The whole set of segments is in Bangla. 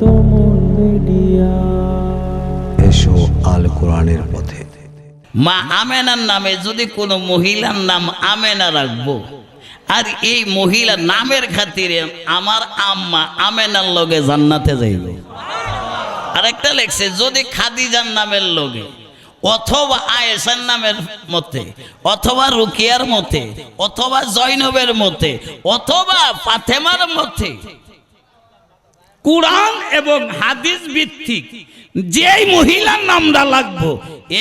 তুমুল মিডিয়া। এসো আল কোরআনের পথে। মা আমেনার নামে যদি কোনো মহিলার নাম আমেনা রাখবো, আর এই মহিলা নামের খাতিরে আমার আম্মা আমেনার লগে জান্নাতে যাইব। আরেকটা লেখছে যদি খাদিজার নামের লগে অথবা আয়েশার নামের মতে অথবা রুকিয়ার মতে অথবা জয়নবের মতে অথবা ফাতেমার মতে কুরআন এবং হাদিস ভিত্তিক যেই মহিলার নামটা লাগবো,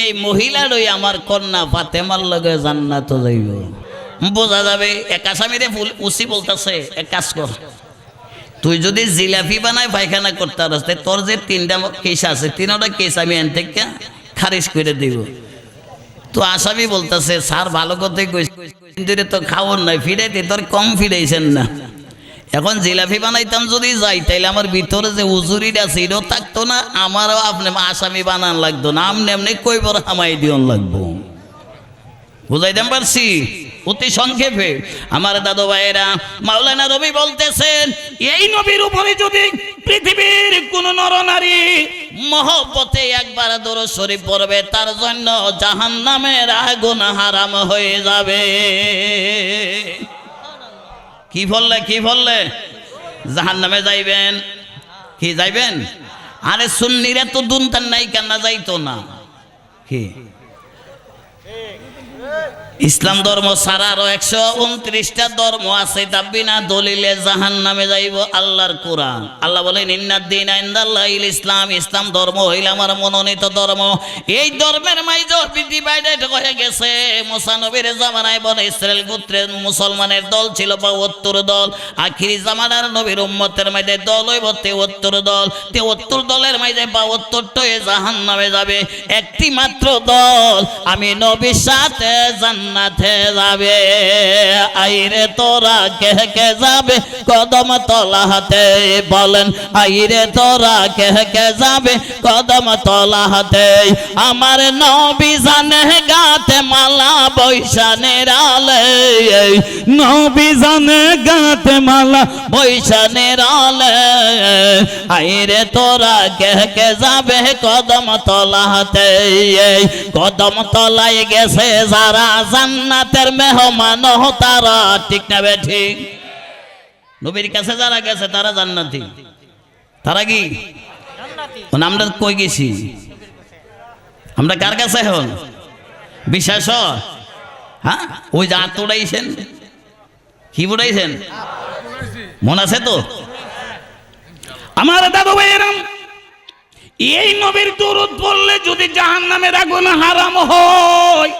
এই মহিলারই আমার কন্যা ফাতেমার লগে জান্নাতে যাইব। বোঝা যাবে এক আসামিরে উসি বলতেছে, এক কাজ কর, তুই যদি জিলাপি বানায় পায়খানা করতে পারস, তোর যে 3টা কেস আছে 3টা কেস আমি এন থেকে খারিজ করে দিব। তো আসামি বলতেছে স্যার ভালো কথাই কইছে, তো খাওয়ার নাই ফিরাইতে তোর কম ফিরাইছেন না। এখন জিলাপি বানাইতাম যদি যাই তাইলে আমার ভিতরে যে উজুরিটা আছে এটাও থাকতো না, আমারও আপনি আসামি বানান লাগতো না, আমনি এমনি কই বড় হামাই দিয়ন লাগবো। বুঝাইতে পারছি? অতি সংক্ষেপে আমার দাদু ভাইয়েরা, মাওলানা রবি বলতেছেন এই নবীর উপরে যদি পৃথিবীর কোন নরনারী মহব্বতে একবার দরুদ শরীফ পড়বে তার জন্য জাহান্নামের আগুন হারাম হয়ে যাবে। কি বললে জাহান্নামে যাইবেন? কি যাইবেন? আরে সুন্নিরা তো দুনতার নাই কেন যাইতো না? কি ইসলাম ধর্ম ছাড়া আরো 129টা ধর্ম আছে, তা বিনা দলিলে জাহান্নামে যাইব আল্লাহর কোরআন। আল্লাহ বলেন ইন্নাদ-দীনা ইনদাল্লাহিল ইসলাম, ইসলাম ধর্ম হইল আমার মনোনীত ধর্ম। এই ধর্মের মাইজ ডিভাইডেড হয়ে গেছে। মুসা নবীর জামানায় বনে ইসরায়েল গোত্রের মুসলমানের দল ছিল 72 দল। আখিরি জামানার নবীর উম্মতের মাঝে দল হইব 73 দল। 73 দলের মাঝে 72টাই জাহান্নামে যাবে। একটি মাত্র দল আমি নবীর সাথে জান্নাতে যাবে। আইরে তোরা কে কে যাবে কদম তলাতে, বলেন আইরে তোরা কে কে যাবে কদম তলাতে। আমার নবী জানে গাতে মালা বৈশানের আলে, নবী জানে গাতে মালা বৈশানের আলে। আইরে তোরা কে কে যাবে কদম তলাতে। কদম তলায় গেছে যারা জান্নাতের মেহমান তারা, ঠিক না বে ঠিক? নবীর কাছে যারা গেছে তারা জান্নাতি। তারা কি আমরা কই গেছি? আমরা কার কাছে এখন বিশ্বাস? হ্যাঁ, ওই যে হাত উড়াইছেন, কি উড়াইছেন মনে আছে তো? আমার দাদু ভাইয়েরাম, এই নবীর দরুদ পড়লে যদি জাহান্নামের আগুন হারাম হয়,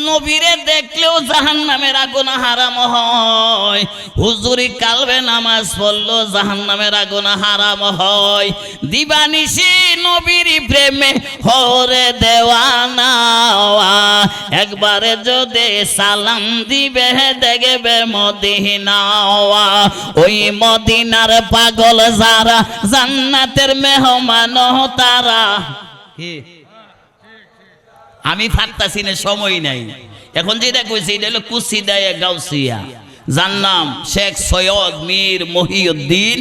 নবীরে দেখলেও জাহান্নামের আগুন হারাম হয়। হুজুরি কালবে নামাজ পড়লো জাহান্নামের আগুন হারাম হয়। দিবানিশি নবীর প্রেমে হরে দেওয়ানা, একবারে যদি সালাম দিবে দেখবে মদিনা। ওই মদিনার পাগল যারা জান্নাতের মেহমান তারা। কি আমি ফারতাছি না, সময় নাই। এখন যেটা কইছি এটা হলো কুসিদায়ে গাউসিয়া, যার নাম শেখ সৈয়দ মীর মহিউদ্দিন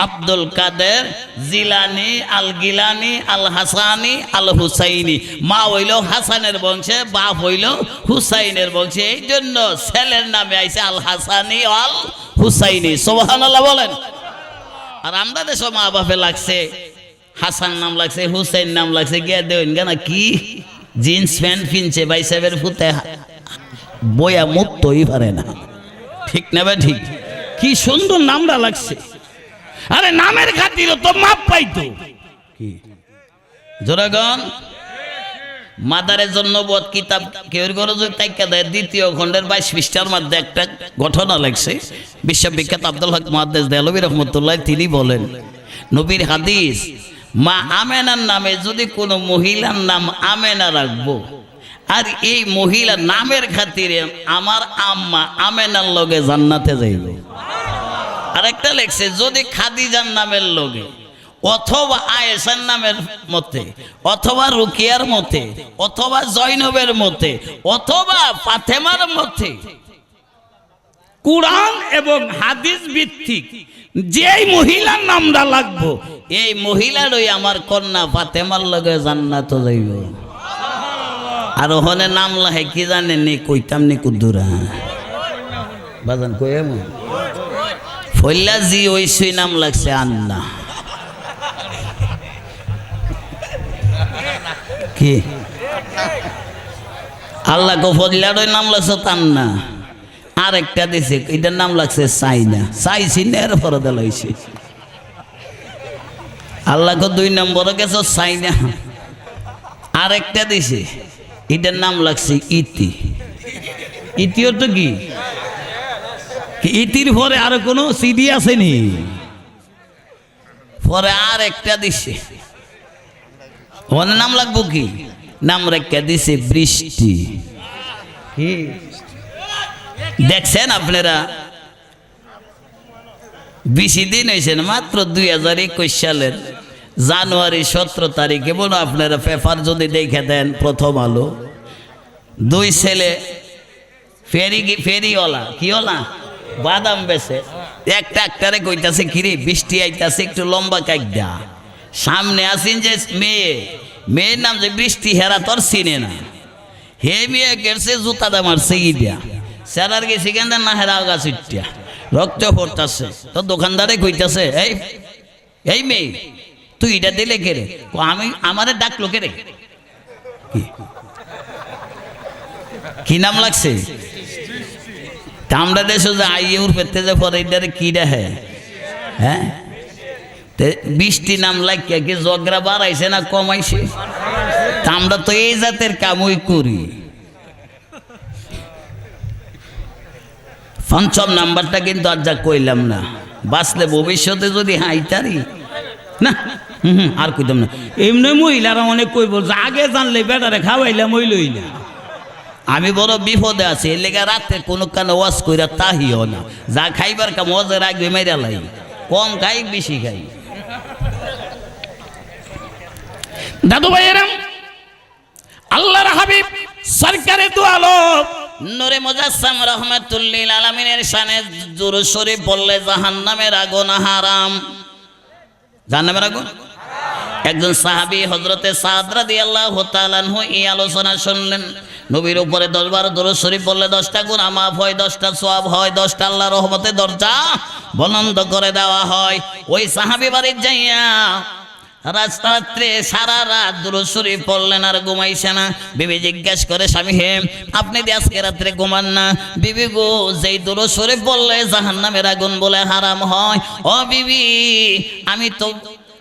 আব্দুল কাদের জিলানি আল গিলানি আল হাসানি আল হুসাইনি। মা হইল হাসানের বংশে, বাপ হইল হুসাইনের বংশে, এই জন্য ছেলের নামে আইছে আল হাসানি আল হুসাইনি। সুবহানাল্লাহ বলেন। আর আমরা দেশ মা বাপে লাগছে হাসান নাম লাগছে, হুসাইন নাম লাগছে, গিয়ে দেন কেনা কি জিন্স প্যান্ট কিনছে, ভাই সাহেবের ফুতে বয়া মুক্তই পারে না, ঠিক না ভাই? ঠিক। কি সুন্দর নামটা লাগছে। আরে নামের খাতিরে তো মাপ পাইতো। কি জোরাগন মাদারের জন্য বোধ কিতাব কেউ করে যদি তাইকা দেয় 2য় খণ্ডের 22 পৃষ্ঠার মধ্যে একটা ঘটনা লাগছে। বিশ্ববিখ্যাত আব্দুল হক মুহাদ্দিস দেহলভী রহমতুল্লাহ তিনি বলেন, নবীর হাদিস, মা আমেনার নামে যদি কোনো মহিলার নাম আমেনা রাখবো, আর এই মহিলা নামের খাতিরে আমার আম্মা আমেনার লগে জান্নাতে যাইব। আরেকটা লেখছে যদি খাদিজার নামের লগে অথবা আয়েশার নামের মতে অথবা রুকিয়ার মতে অথবা জয়নবের মতে অথবা ফাতেমার মতে কোরআন এবং হাদিস ভিত্তিক যেই মহিলার নামটা লাগবো এই মহিলারই আমার কন্যা ফাতেমার লগে জান্নাত যাইব। আর ওখানে নাম লাহে কি জানেন নি কইতাম নি কুদ্দুরা বাজান কই এমন ফল্লা জি ওইসই নাম লাগছে আন্না। কি আল্লাহ গো ফল্লারই নাম লাগছে তান্না। আর একটা দিছে এটার নাম লাগছে চাইনা, চাইছি নের পরে দেলাইছে। আল্লাহ গো 2 নম্বরে গেছে চাইনা। আর একটা দিছে এটার নাম লাগছে ইতি। ইতিও তো কি ইতির পরে আর কোনো সিডি আসেনি, পরে আর একটা দিছে ওর নাম লাগবো কি নাম রেখে দিছে বৃষ্টি। কি দেখছেন আপনারা বেশি দিন হয়েছেন মাত্র 2021 সালের জানুয়ারি 17 তারিখে বলো আপনারা পেপার যদি দেখে দেন প্রথম আলো 2 ছেলে ফেরিওয়ালা কি ওলা বাদাম বেছে একটা একটারে কইতাছে কিরে বৃষ্টি আইতাছে একটু লম্বা কাইদা সামনে আসেন যে মেয়ের নাম যে বৃষ্টি হেরা তোর চিনে না হে মেয়ে গেছে জুতাটা মারছে গিয়া স্যারার গেছে কেন না হেরা গাছ উঠিয়া রক্ত পড়তাছে তো দোকানদারে কইতাছে এই মেয়ে তুই এটা দিলে কে রে আমি আমারে ডাকলো কে রে কি নাম লাগছে আমরা দেশে যে আইউর পেতে যে পরে এটারে কি দেখে হ্যাঁ বৃষ্টি নাম লাগিয়া কি জগরা বাড়াইছে না কমাইছে আমরা তো এই জাতের কামই করি। 5ম নাম্বারটা কিন্তু আর যা কইলাম না বাঁচলে ভবিষ্যতে যদি হাইতারি না আর কইতাম না। এমনি মহিলারা অনেক কই বলছে আগে জানলে বেটারে খাওয়াইলাম ওই লই না। আমি বড় বিপদে আছি এর লেগে রাতে কোনো কানে ওয়াজ কইরা তাহিও না যা খাইবার কাম ওয়াজে রাখবে মেরা লাই কম খাই বেশি খাই। দাদু ভাইয়েরাম আল্লাহর হাবিব সরকারে দু আলম নূরে মুজাসসাম রাহমাতুল্লিল আলামিনের শানে দুরূদ শরীফ বললে জাহান্নামের আগুন হারাম। জাহান্নামের আগুন একজন সাহাবী হযরতে সাদ রাদিয়াল্লাহু তাআলা আনহু এই আলোচনা শুনলেন। নবীর উপরে 10 বার দুরূদ শরীফ বললে 10টা গুনাহ মাফ হয়, 10টা সওয়াব হয়, 10টা আল্লাহর রহমতের দরজা বন্ধ করে দেওয়া হয়। ওই সাহাবী বাড়ি যাইয়া রাত্রে সারা রাত দুরূদ শরীফ পড়লেন আর ঘুমাইছে না। বিবি জিজ্ঞেস করে স্বামী হে আপনি যে আজকে রাত্রে ঘুমান না? বিবি গো যেই দুরূদ শরীফ বললে জাহান্নামের আগুন বলে হারাম হয়। ও বিবি আমি তো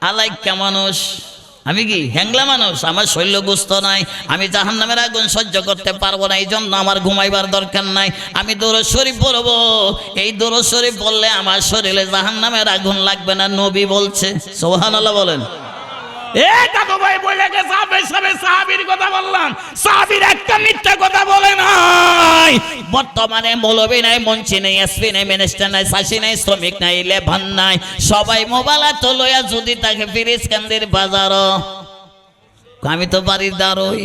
আলাইকা মানুষ, আমি কি হ্যাংলা মানুষ, আমার শৈল্য গুস্ত নাই, আমি জাহান্নামের আগুন সহ্য করতে পারবো না, এই জন্য আমার ঘুমাইবার দরকার নাই, আমি দুরূদ শরীফ পড়বো। এই দুরূদ শরীফ বললে আমার শরীরে জাহান্নামের আগুন লাগবে না, নবী বলছে। সুবহানাল্লাহ বলেন। এ দাদু ভাই বলে গে সাহাবীর কথা বললাম, সাহাবীর একটা মিথ্যা কথা বলে নাই। বর্তমানে মৌলবী নাই, মঞ্চি নাই, এসপি নাই, মিনিস্টার নাই, শাসি নাই, শ্রমিক নাই, লেভান নাই, সবাই মোবাইল তো লইয়া যদি তাকে ফিরিস কান্দির বাজার আমি তো বাড়ির দাঁড়ই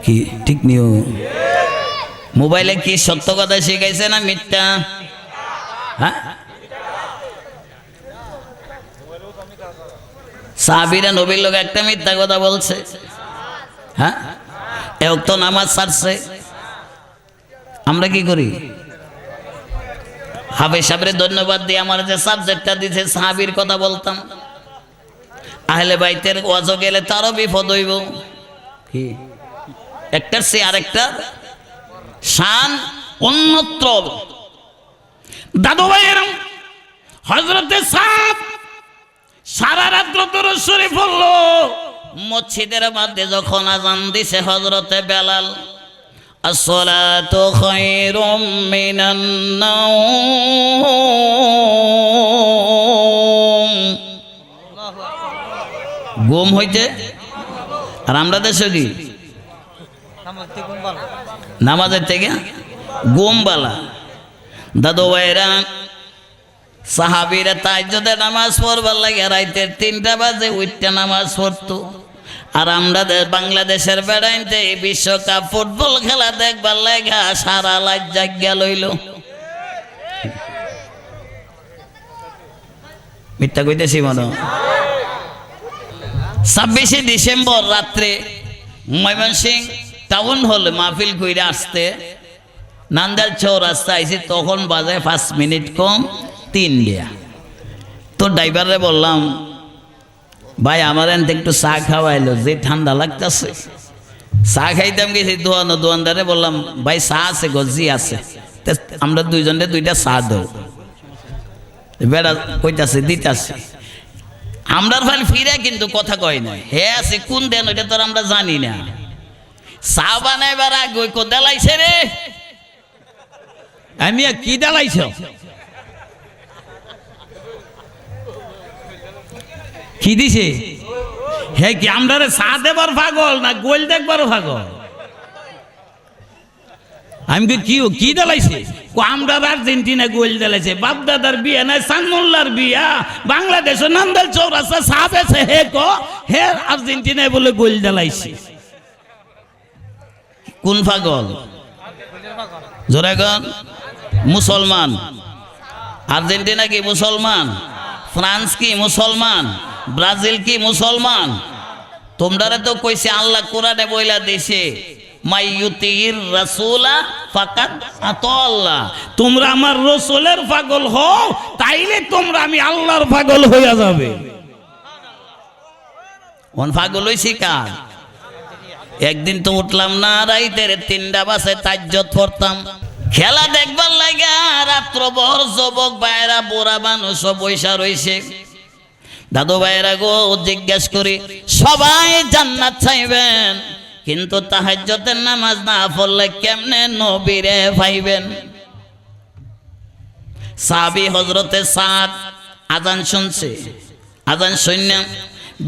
কি ঠিক নিও। মোবাইলে কি সত্য কথা শিখাইছে না মিথ্যা? হ্যাঁ সাহাবীরা নবীর লোক একটা মিথ্যা কথা বলছে। হ্যাঁ এও তো নামাজ ছাড়ছে। আমরা কি করি? হাফেজ সাহেবের ধন্যবাদ দিয়ে আমার যে সাবজেক্টটা দিছে সাহাবীর কথা বলতাম। আহলে বাইতের ওয়াজও গেলে তারও বিপদ হইব। কি একটার সে আরেকটা শান অন্যত্র। দাদু ভাইয়েরাম হযরতে সাদ সারা রাত্র দুরূদ শরীফ পড়লো। মসজিদের মধ্যে যখন আযান দিছে হযরতে বেলাল আসসালাতু খায়রুম মিনান নাওম ঘুম হইতে। আর আমরা দেশে কি নামাজের থেকে ঘুম বালা। দাদু ভাইরা সাহাবীরা তাহাজ্জুদের নামাজ পড়বার লাগে রাইতের 3টা বাজে উঠতে নামাজ পড়তো। আর আমরা বাংলাদেশের বেড়াইতে বিশ্বকাপ ফুটবল খেলা দেখবার লেগা সারা লাইট জায়গা লইল। মিথ্যা কইতেছি মনে। 26শে ডিসেম্বর রাত্রে ময়মনসিং টাউন হলে মাহফিল কইরা আসতে নান্দাল চৌরাস্তা আইসি, তখন বাজে 5 মিনিট কম 3 তো ড্রাইভারে বললাম, ভাই আমার এনতে একটু চা খাওয়াইলো, যে ঠান্ডা লাগতেছে। চা খাইতাম গেছি দোয়ানদারে বললাম, ভাই চা আছে গজি আছে, আমরা দুইজনে 2টা চা দেও। বেড়া কইতাছে দিতাছে, আমরার ফাইল ফিরে কিন্তু কথা কয় না। হে আছে কোন দেন ওইটা তো আমরা জানি না। চা বানাইবার আগে ওই দেলাইছে রে, আমি কি দেলাইছ? কি দিছে? হে কি আমরা চা দেবার পাগল না গোল দেখবার পাগল? আমি কি দেলাইছে? আমরা আর্জেন্টিনা গোল দেলাইছে, বাপ দাদার বিয়া না সানমোল্লার বিয়া, বাংলাদেশের নান্দাল চৌরাস্তা চা বেছে হে হে আর্জেন্টিনায় বলে গোল দেলাইছে। কোন পাগল? জোরেগন মুসলমান। আর্জেন্টিনা কি মুসলমান? ফ্রান্স কি মুসলমান? ব্রাজিল কি মুসলমান? তোমরা তো কইছে আল্লাহ কোরআনে বইলা দিছে, মাইয়ুতির রাসূলা ফাকাত আতাল্লাহ। তোমরা আমার রাসূলের পাগল হও, তাইলে তোমরা আমি আল্লাহর পাগল হইয়া যাবে। কোন পাগল হইছি কার? একদিন তো উঠলাম না রাইতের 3টা বাজে তাজ্জুদ পড়তাম, খেলা দেখবার লাগা রাত্রভর যুবক ভাইরা বুড়া মানুষ বৈশা রইছে। দাদু ভাইরা গো জিজ্ঞেস করি, সবাই জান্নাত চাইবেন, কিন্তু তাহাজ্জুদের নামাজ না পড়লে কেমনে নবীরে পাইবেন? সাহাবী হযরতে সাদ আজান শুনছে, আজান শুনে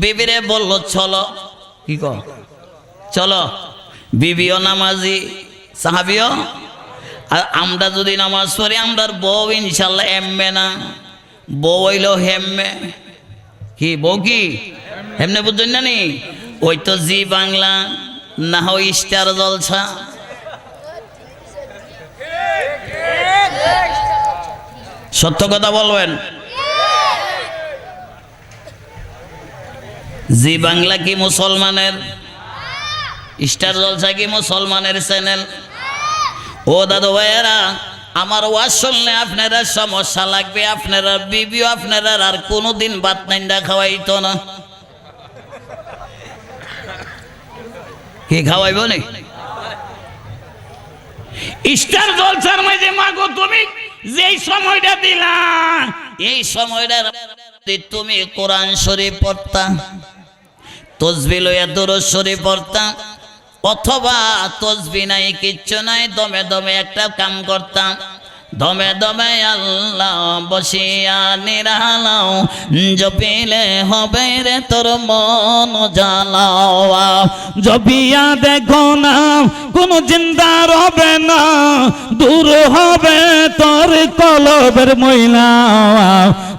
বিবিরে বলল চলো, কি কর চলো। বিবিও নামাজি, সাহাবিও। আর আমরা যদি নামাজ পড়ি আমরার বউ ইনশাল্লাহ এমবে না, বউ হইল হেমবে। কি বউ কি হেমনে বুঝছেন না নি? ওই তো জি বাংলা না হয় স্টার জলসা। সত্য কথা বলবেন। জি বাংলা কি মুসলমানের? স্টার জলসা কি মুসলমানের চ্যানেল? ও দাদু ভাইয়েরা, আমার ওয়াজ শুনলে আপনারা সমস্যা লাগবে, আপনারা বিবিও আপনারা আর কোনোদিন ভাত নাইন্দা খাওয়াইতো না। কি খাওয়াইব নি? স্টার জলসার মাঝে মাগো তুমি যেই সময়টা দিলা, এই সময়টা তুমি কোরআন শরীফ পড়তা, তসবিহ লইয়া দুরূদ শরীফ পড়তা, অথবা তসবি নাই কিচ্ছু নাই, দমে দমে একটা কাম করতাম, দমে দমে আল্লাহ বসিয়া নিরালাও, জপিলে হবে রে তোর মন জ্বালাওয়া। জপিয়া দেখো না কোনো জিন্দা রবে না, দূর হবে তোর কলবের ময়লা।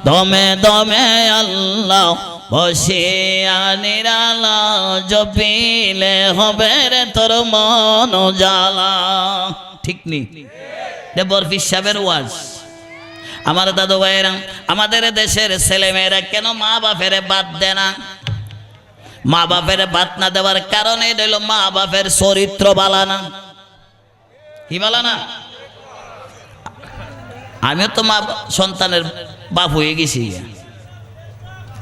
দমে দমে আল্লাহ বসিয়া নিরালাও, জপিলে হবে রে তোর মন জ্বালা। ঠিক নি? বরফি সাহেবের ওয়াজ। আমার দাদু ভাইয়েরা, আমাদের দেশের ছেলেমেয়েরা কেন মা বাপের বাদ দেয় না? মা বাপের বাদ না দেওয়ার কারণে দিল মা বাপের চরিত্র বালানা। কি বালানা? আমিও তো মা সন্তানের বাপ হয়ে গেছি।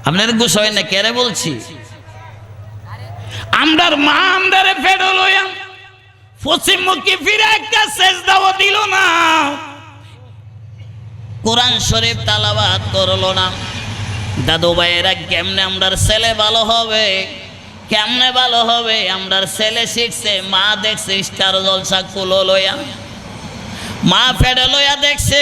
আপনার গুছ হয় না কেরে বলছি? আমরার মা আমদারে ফেরো লইয়া পশ্চিমমুখী ফিরে একটা সেজদাও দিল না, কোরআন শরীফ তালাওয়াত করলো না। দাদু ভাইয়েরা, কেমনে আমরার ছেলে ভালো হবে? কেমনে ভালো হবে? আমরার ছেলে শিখছে, মা দেখছে স্টার জলসা কুলো লইয়া, মা ফেড়ে লইয়া দেখছে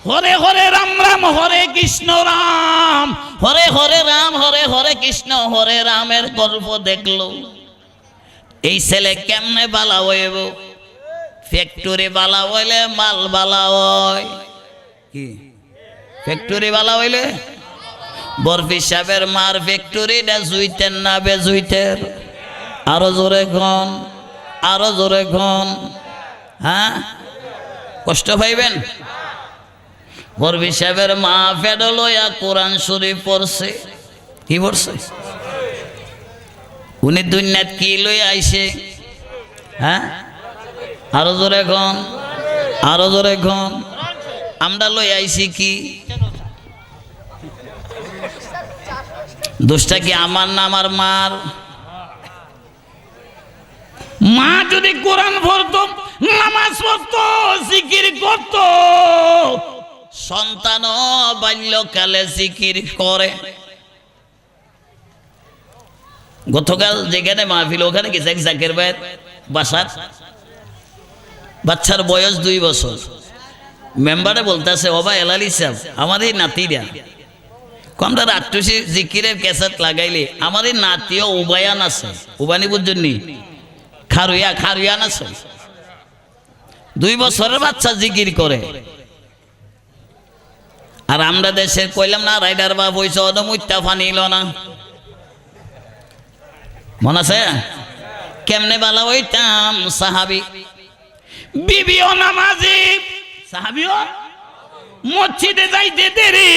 হরে হরে রাম রাম হরে কৃষ্ণ রাম, হরে হরে রাম হরে হরে কৃষ্ণ হরে রামের গল্প দেখলো। এই ছেলে কেমনে বালা হইব? ফ্যাক্টরি বালা হইলে মাল বালা হয়। কি ফ্যাক্টরি বালা হইলে? বরফি সাহেবের মার ফ্যাক্টরিটা জুইতেন না বেজুইতের? আরো জোরে ঘন, আরো জোরে ঘন। হ্যাঁ, কষ্ট পাইবেন। বরফি সাহেবের মা ফেডো লইয়া কোরআন শরীফ পড়ছে। কি পড়ছে? উনি দুনিয়াত কি লইয়া আইছে? হ্যাঁ, আরো জোরে ঘন, আরো জোরে ঘন। আমরা লই আইছি কি? দোষটা কি আমার না আমার মার? মা যদি কোরআন পড়তো, নামাজ পড়তো, জিকির করতো, সন্তানও বাল্যকালে জিকির করে। গতকাল যেখানে মাহফিল ওখানে গেছে এক জাকের ভাইয়ের বাসার বাচ্চার বয়স 2 বছর। মেম্বারে বলতেছে, ও ভাই এলালি সাহেব, আমার এই নাতিরা আমরা রাত্রুষি জিকিরের ক্যাসেট লাগাইলে আমার এই নাতিও উবায়ান আছে, উবানি বুঝছেন নি, খারুয়ান আছে। 2 বছরের বাচ্চা জিকির করে। আর আমরা দেশের কইলাম না রাইডার বাপ হইছে, অদমুত্যা ফানিল না, মনে আছে? কেমনে বালা হইতাম সাহাবি, বিবিও নামাজি, সাহাবিও মসজিদে যাইতে দেরি।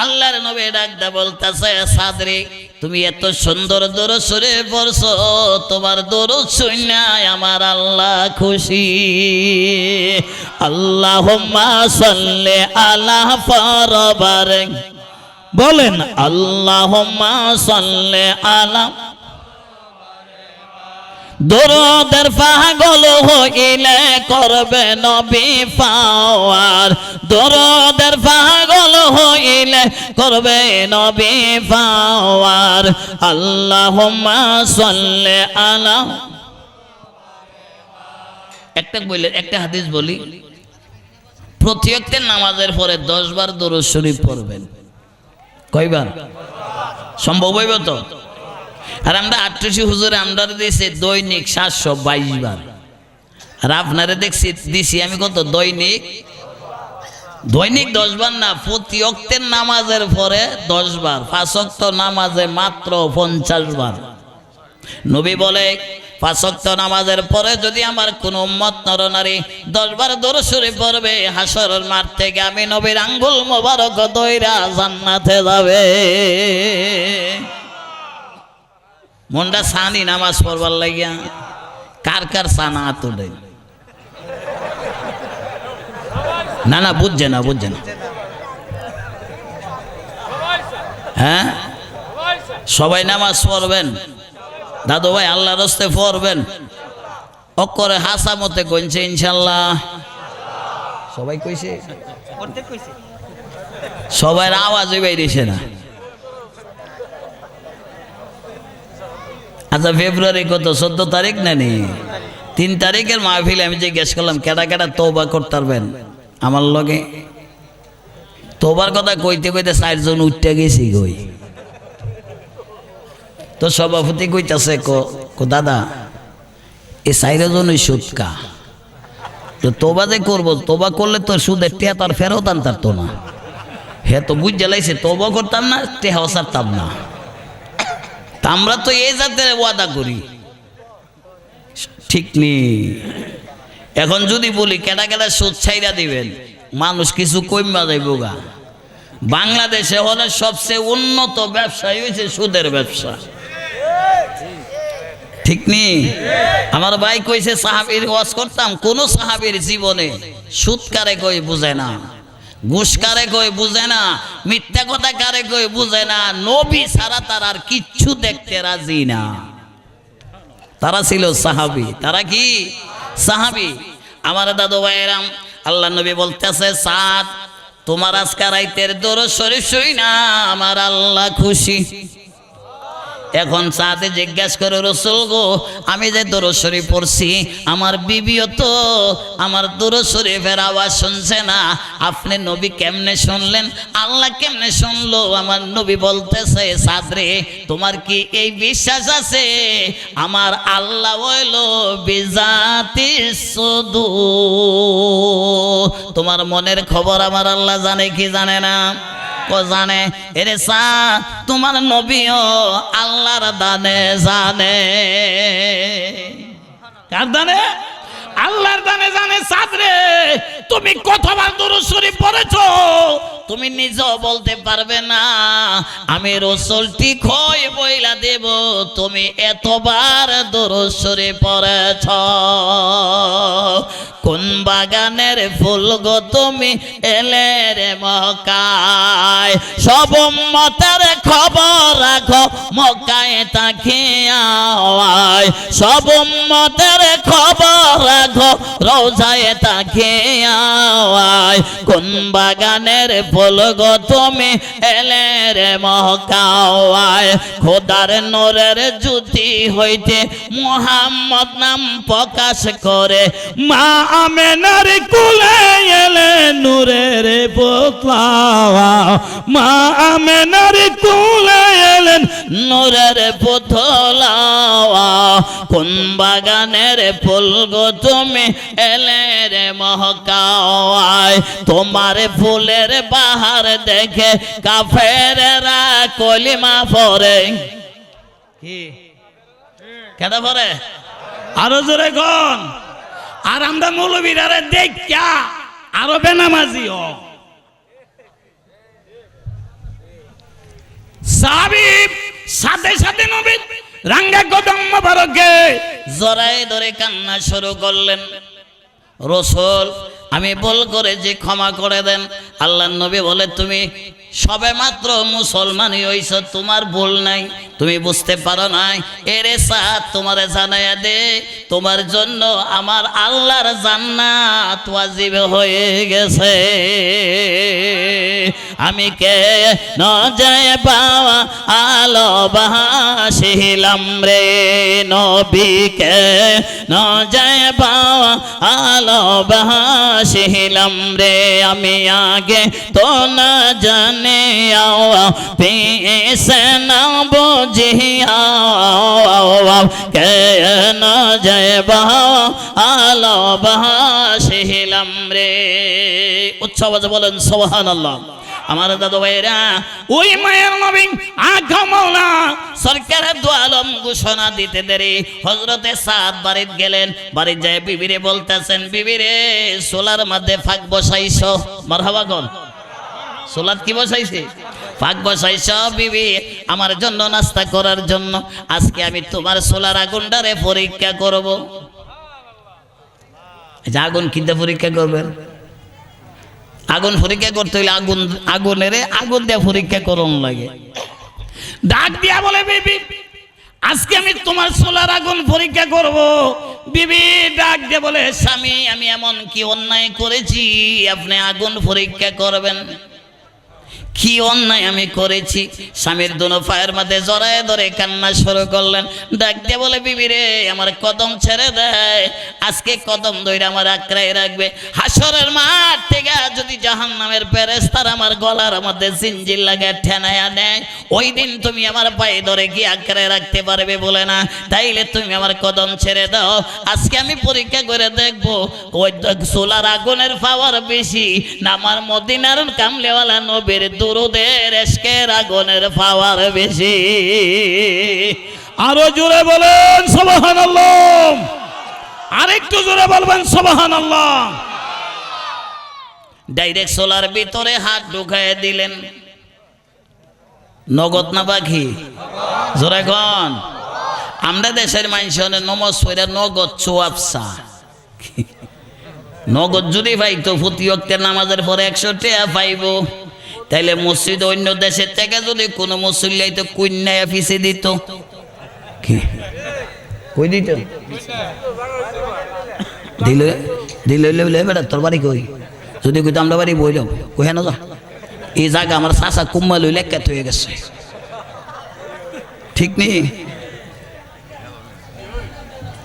আল্লাহর নবী ডাকদা বলতাছে, সাদরে তুমি এত সুন্দর দরুদ শরীফ পড়ছো, তোমার দরুদ শুনায় আমার আল্লাহ খুশি। আল্লাহুম্মা সাল্লি আলা ফারবারে, বলেন আল্লাহুম্মা সাল্লি আলা। দরুদের পাগল হইলে করবে নবী পাওয়ার, দরুদের পাগল হইলে করবে নবী পাওয়ার। আল্লাহুম্মা সাল্লি আলা। একটা হাদিস বলি, প্রতি ওয়াক্তের নামাজের পরে 10 বার দরুদ শরীফ পড়বেন। কয়বার? সম্ভব হইব তো? আর আমরা 88 হুজুরে আমরা দিয়েছি দৈনিক 722 বার। আর আপনারে দেখছি দিছি আমি কত? দৈনিক 10 বার না, প্রতি ওয়াক্তের নামাজের পরে 10 বার, 5 ওয়াক্ত নামাজে মাত্র 50 বার। নবী বলে 5 ওয়াক্ত নামাজের পরে যদি আমার কোন উম্মত নরনারী 10 বার দরুদ শরীফ পড়বে, হাসরের মাঠ থেকে আমি নবীর আঙ্গুল মোবারক দইরা জান্নাতে যাবে। মনটা সানি নামাজ পড়বার লাগিয়া, কার কার সানা তুলে? না না, বুঝছে না, বুঝছে না। হ্যাঁ, সবাই নামাজ পড়বেন দাদু ভাই, আল্লাহর রাস্তায় পড়বেন। অক্ষরে হাসা মতে কইছে ইনশাল্লাহ। সবাই কইছে, সবাই আওয়াজই বাইরেছে না। আচ্ছা, ফেব্রুয়ারি কত? 14 তারিখ না নি? 3 তারিখের মাহফিল আমি যে জিজ্ঞেস করলাম কেডা কেডা তওবা করতে পারবেন আমার লগে। তওবার কথা কইতে কইতে 4 জন উঠতে গেছি কই। তো সভাপতি কইতাছে, কো দাদা এই 4 জনই সুদকা, তো তওবা যে করবো, তওবা করলে তো সুদের টেহা তার ফেরত আনতার তো না। হে তো বুঝ জ্বালাইছে, তওবা করতাম না, টেহাও ছাড়তাম না। আমরা তো এই জাতের ওয়াদা করি, ঠিক নেই। এখন যদি বলি কেডা কেডা সুদ ছাইরা দিবেন, মানুষ কিছু কইমা যাইব গা। বাংলাদেশে হলে সবচেয়ে উন্নত ব্যবসায়ী হয়েছে সুদের ব্যবসা, ঠিক নেই? আমার ভাই কইছে সাহাবীর ওয়াজ করতাম, কোন সাহাবীর জীবনে সুদ কারে কই বুঝে না, ঘুষ কারে কই বুঝে না, মিথ্যা কথা কারে কই বুঝে না। নবী ছাড়া তার আর কিচ্ছু দেখতে রাজি না। তারা ছিল সাহাবী। তারা কি সাহাবী? আমার দাদু ভাইয়েরাম, আল্লাহ নবী বলতেছে, সাদ তোমার আজকে রাইতের দরুদ শরীফ শুইনা আমার আল্লাহ খুশি। এখন সাথে জিজ্ঞাসা করে, রাসূল গো আমি যে দরুদ শরীফ পড়ছি, আমার বিবিও তো আমার দরুদ শরীফের আওয়াজ শুনছে না, আপনি নবী কেমনে শুনলেন, আল্লাহ কেমনে শুনলো? আমার নবী বলতেছে, সাদরে তোমার কি এই বিশ্বাস আছে আমার আল্লাহ হইলো বিজাতিস সুদূর? তোমার মনের খবর আমার আল্লাহ জানে কি জানে না? কো জানে। এরে সা তোমার নবীও আল্লাহর দানে জানে। কার দানে? আল্লাহর দানে জানে। সাদরে তুমি কতবার দুরূদ শরীফ পড়েছো? তুমি নিজেও বলতে পারবে না। আমি রসুল ঠিক হয়ে বইলা দেব তুমি এতবার দরুদ শরীফ পড়েছ। কোন বাগানের ফুল গো তুমি এলে রে মক্কায়, সব উম্মতের খবর রাখো মক্কায় তাকিয়া। সব উম্মতের খবর রাখো রোজায় তাকিয়া। কোন বাগানের ফুল গো তুমি এলে রে মক্কায়, খোদার নূরের জ্যোতি হইতে মুহাম্মদ নাম প্রকাশ করে। মা আমেনার কোলে এলে নূরের পুতলা। মা আমেনার কোলে এলেন নূরের পুতলা। কোন বাগানের ফুল গো তুমি এলে রে মক্কায়, তোমার ফুলের বাহার দেখে কাফেরেরা কলিমা পড়ে। কি কেন পড়ে? আরো জোরে কোন। আর আমরা মৌলবীরা দেখা আরো বেনামাজি হ। সাহাবীর সাথে সাথে নবী রাঙ্গা কদম মোবারকে জড়াই ধরে কান্না শুরু করলেন। রসুল আমি ভুল করেছি, ক্ষমা করে দেন। আল্লাহর নবী বলে তুমি সবে মাত্র মুসলমানই হইছ, তোমার ভুল নাই, তুমি বুঝতে পারো নাই। এরে সাথ তোমারে জানাইয়া দে, তোমার জন্য আমার আল্লাহর জান্নাত ওয়াজিব হয়ে গেছে। আমি কে ন যায় পাওয়া আলো বাহাসিলাম রে নবীকে, ন যায় পাওয়া আলো বাহাসিলাম রে। আমি আগে তো না জানে আওয়া পেছে না বুঝিয়া, কে ন যায় পাওয়া আলো বাহাসিলাম রে। উৎসব বলেন সুবহানাল্লাহ। আমার দাদু ভাইরা ওই মায়ের নবী আখা মাওলা সরকারের দু আলম ঘোষণা দিতে দেরি হযরতে সাদ বাড়িত গেলেন। বাড়িত যায় বিবিরে বলতেছেন, বিবিরে সোলার মধ্যে ফাঁক বসাইছো। মারহাবা কোন সোলাত কি বসাইছে? ফাঁক বসাইছ বিবি আমার জন্য নাস্তা করার জন্য। আজকে আমি তোমার সোলার আগুনটারে পরীক্ষা করব। আগুন কিনতে পরীক্ষা করবেন? আগুন পরীক্ষা করতে হইলে আগুনের আগুন দিয়ে পরীক্ষা করুন লাগে। ডাক দিয়া বলে, বিবি আজকে আমি তোমার সোলার আগুন পরীক্ষা করব। বিবি ডাক দিয়ে বলে, স্বামী আমি এমন কি অন্যায় করেছি আপনি আগুন পরীক্ষা করবেন? কি অন্যায় আমি করেছি? স্বামীর দুনো পায়ের মধ্যে জড়ায় ধরে কান্না শুরু করলেন। ডাক দিয়ে বলে, বিবি রে আমার কদম ছেড়ে দেয়, আজকে কদম ধরে আমার আঁকড়াই রাখবে। হাসরের মাঠ থেকে যদি জাহান্নামের ফেরেশতারা আমার গলার মধ্যে জিঞ্জির লাগে ঠেনায়া নেয়, ওই দিন তুমি আমার পায়ে ধরে কি আঁকড়ায় রাখতে পারবে বলে না? তাইলে তুমি আমার কদম ছেড়ে দাও, আজকে আমি পরীক্ষা করে দেখবো ওই সোলার আগুনের পাওয়ার বেশি না আমার মদিনার কামলেওয়ালা নবীর দুরুদের এশকের আগুনের পাওয়ার বেশি। আরো জোরে বলেন সুবহানাল্লাহ। আরেকটু জোরে বলবেন সুবহানাল্লাহ। ডাইরেক্ট সোলার ভিতরে হাত ঢুকায় দিলেন। নগদ না বাকি? জোরে কোন। আমরা দেশের মানুষ নমজ পড়ে নগদ চুয়াবসা। নগদ যদি পাইতো প্রতি ওয়াক্তের নামাজের পরে 100 টাকা পাইব, তাইলে মসজিদ অন্য দেশের থেকে যদি কোনো মুসল্লি তো কন্যায় পিছিয়ে দিত। কই দিত? দিলে দিলে বেটা তোর বাড়ি কই? যদি কইতো আমরা বাড়ি বইলাম, কই হেন যা এই জায়গা আমার চাষা কুম্মা লইলে একাত হয়ে গেছে, ঠিক নেই?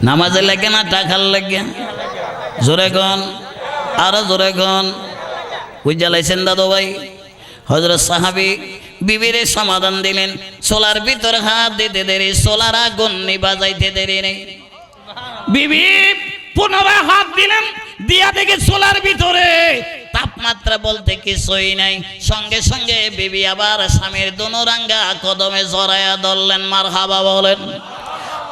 নামাজের লাগে না টাকার লাগে? জোরে গন, আরো জোরে গন। কই জ্বালাইছেন দাদু ভাই? হযরত সাহাবী বিবিরে সমাধান দিলেন। সোলার ভিতর হাত দিতে দেরি, সোলার আগুন নিভা যাইতে দেরি নেই। বিবি পুনরায় হাত দিলেন, দিয়া দেখে সোলার ভিতরে তাপমাত্রা বলতে কিছুই নাই। সঙ্গে সঙ্গে বিবি আবার স্বামীর দুনোরাঙ্গা কদমে জড়ায়া ধরলেন, মারহাবা বলেন।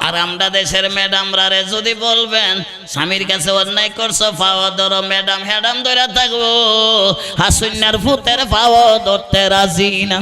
আর আমরা দেশের ম্যাডামরা রে যদি বলবেন স্বামীর কাছে অন্যায় করছো, পাওয়া ধরো, ম্যাডাম হ্যাডাম ধরে থাকবো, হাসুন্যার ফুতের পাওয়া ধরতে রাজি না।